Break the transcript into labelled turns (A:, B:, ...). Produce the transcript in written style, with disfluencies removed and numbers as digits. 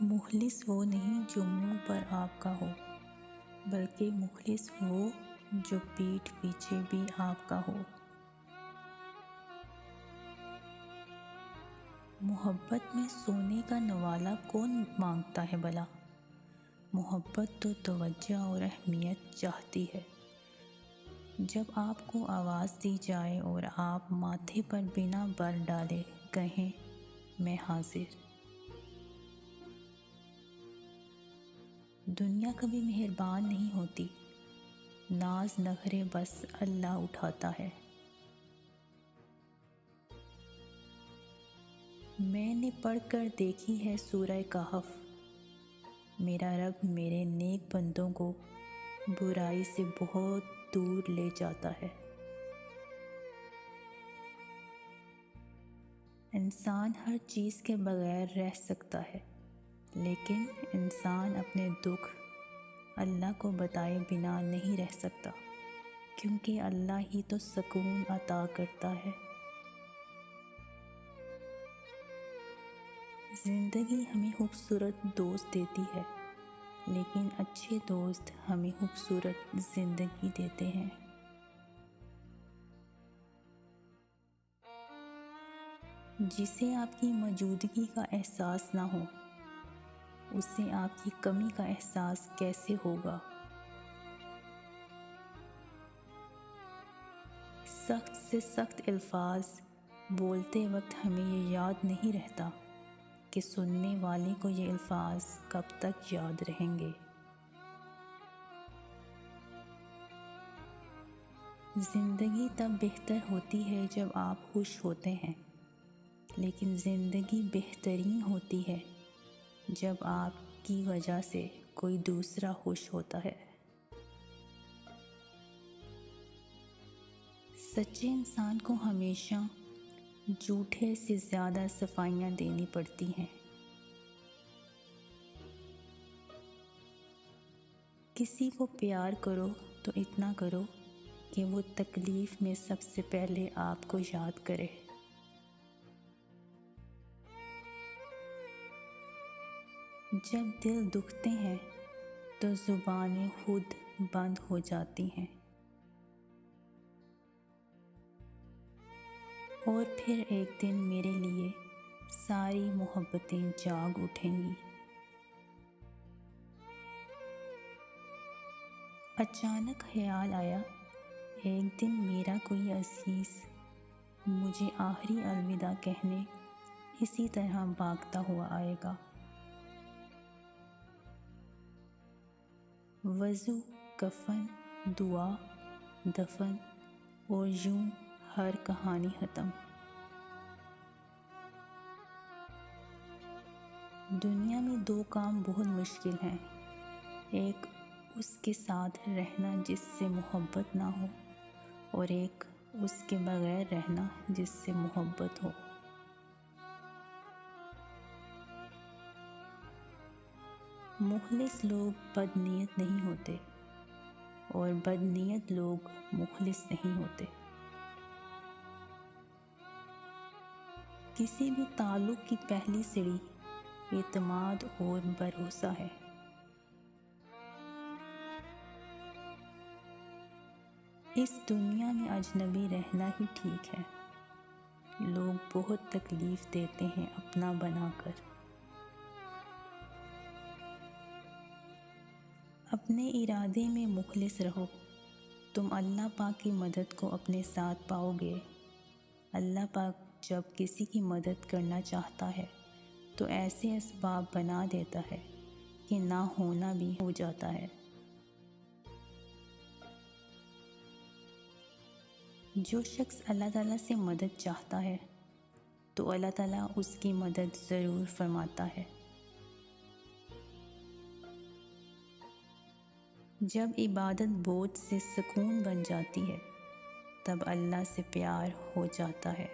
A: مخلص وہ نہیں جو منہ پر آپ کا ہو، بلکہ مخلص وہ جو پیٹھ پیچھے بھی آپ کا ہو۔ محبت میں سونے کا نوالہ کون مانگتا ہے بھلا؟ محبت تو توجہ اور اہمیت چاہتی ہے۔ جب آپ کو آواز دی جائے اور آپ ماتھے پر بنا بر ڈالے کہیں میں حاضر۔ دنیا کبھی مہربان نہیں ہوتی، ناز نخرے بس اللہ اٹھاتا ہے۔ میں نے پڑھ کر دیکھی ہے سورہ کہف، میرا رب میرے نیک بندوں کو برائی سے بہت دور لے جاتا ہے۔ انسان ہر چیز کے بغیر رہ سکتا ہے، لیکن انسان اپنے دکھ اللہ کو بتائے بنا نہیں رہ سکتا، کیونکہ اللہ ہی تو سکون عطا کرتا ہے۔ زندگی ہمیں خوبصورت دوست دیتی ہے، لیکن اچھے دوست ہمیں خوبصورت زندگی دیتے ہیں۔ جسے آپ کی موجودگی کا احساس نہ ہو، اسے آپ کی کمی کا احساس کیسے ہوگا؟ سخت سے سخت الفاظ بولتے وقت ہمیں یہ یاد نہیں رہتا کہ سننے والے کو یہ الفاظ کب تک یاد رہیں گے۔ زندگی تب بہتر ہوتی ہے جب آپ خوش ہوتے ہیں، لیکن زندگی بہترین ہوتی ہے جب آپ کی وجہ سے کوئی دوسرا خوش ہوتا ہے۔ سچے انسان کو ہمیشہ جھوٹے سے زیادہ صفائیاں دینی پڑتی ہیں۔ کسی کو پیار کرو تو اتنا کرو کہ وہ تکلیف میں سب سے پہلے آپ کو یاد کرے۔ جب دل دکھتے ہیں تو زبانیں خود بند ہو جاتی ہیں، اور پھر ایک دن میرے لیے ساری محبتیں جاگ اٹھیں گی۔ اچانک خیال آیا، ایک دن میرا کوئی عزیز مجھے آخری الوداع کہنے اسی طرح بھاگتا ہوا آئے گا۔ وضو، کفن، دعا، دفن اور یوں ہر کہانی ختم۔ دنیا میں دو کام بہت مشکل ہیں، ایک اس کے ساتھ رہنا جس سے محبت نہ ہو، اور ایک اس کے بغیر رہنا جس سے محبت ہو۔ مخلص لوگ بد نیت نہیں ہوتے، اور بد نیت لوگ مخلص نہیں ہوتے۔ کسی بھی تعلق کی پہلی سیڑھی اعتماد اور بھروسہ ہے۔ اس دنیا میں اجنبی رہنا ہی ٹھیک ہے، لوگ بہت تکلیف دیتے ہیں اپنا بنا کر۔ اپنے ارادے میں مخلص رہو، تم اللہ پاک کی مدد کو اپنے ساتھ پاؤ گے۔ اللہ پاک جب کسی کی مدد کرنا چاہتا ہے تو ایسے اسباب بنا دیتا ہے کہ نہ ہونا بھی ہو جاتا ہے۔ جو شخص اللہ تعالیٰ سے مدد چاہتا ہے تو اللہ تعالیٰ اس کی مدد ضرور فرماتا ہے۔ جب عبادت بوجھ سے سکون بن جاتی ہے، تب اللہ سے پیار ہو جاتا ہے۔